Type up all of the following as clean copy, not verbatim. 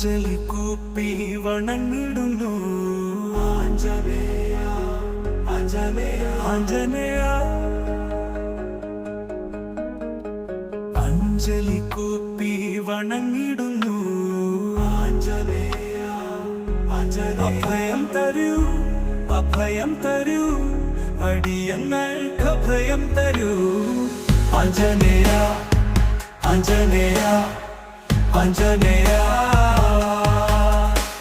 അഞ്ജലി കൂപ്പി വണങ്ങിടുന്നു ആഞ്ജനേയ ആഞ്ജനേയ ആഞ്ജനേയ അഞ്ജലി കൂപ്പി വണങ്ങിടുന്നു ആഞ്ജനേയ ആഞ്ജനേയ അഭയം തരൂ അഭയം തരൂ അടിയങ്ങൾക്ക് അഭയം തരൂ ആഞ്ജനേയ ആഞ്ജനേയ ആഞ്ജനേയ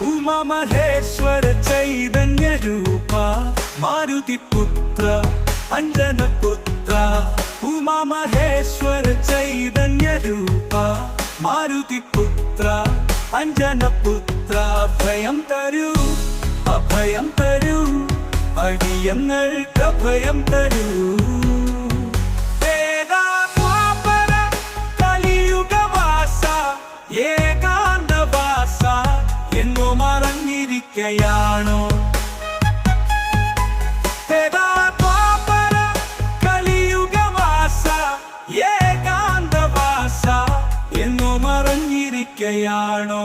ഉമാമഹേശ്വര ചൈതന്യ രൂപ മാരുതിപുത്ര അഞ്ജനപുത്ര ഉമാമഹേശ്വര ചൈതന്യ രൂപ മാരുതിപുത്ര അഞ്ജനപുത്ര അഭയം തരൂ അഭയം തരൂ അടിയങ്ങൾക്ക് അഭയം തരൂ ഏകാന്തവാസ എന്നു മറഞ്ഞിരിക്കയാണോ കലിയുഗവാസ ഏകാന്തവാസ എന്നു മറഞ്ഞിരിക്കയാണോ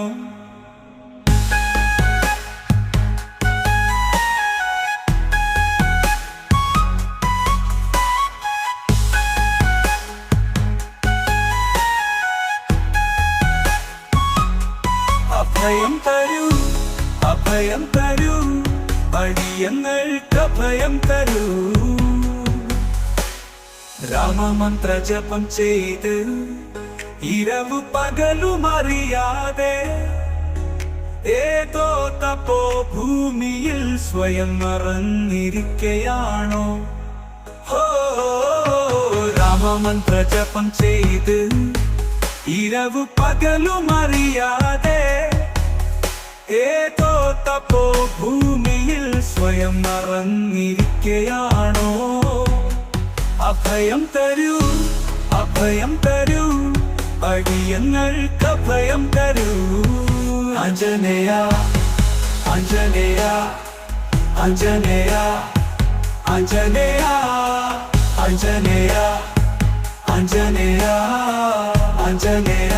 അഭയം തരൂ അഭയം തരൂ അടിയങ്ങൾക്ക് അഭയം തരൂ രാമമന്ത്ര ജപം ചെയ്ത് ഇരവു പകലും അറിയാതെ ഏതോ തപോ ഭൂമിയിൽ സ്വയം മറന്നിരിക്കയാണോ ഹോ രാമമന്ത്ര ജപം ചെയ്ത് ഇരവു പകലും അറിയാതെ ഏതോ തപോ ഭൂമിയിൽ സ്വയം മറന്നിരിക്കയാണോ അഭയം തരൂ അഭയം തരൂ അടിയങ്ങൾക്ക് അഭയം തരൂ ആഞ്ജനേയ ആഞ്ജനേയ ആഞ്ജനേയ ആഞ്ജനേയ ആഞ്ജനേയ ആഞ്ജനേയ ആഞ്ജനേയ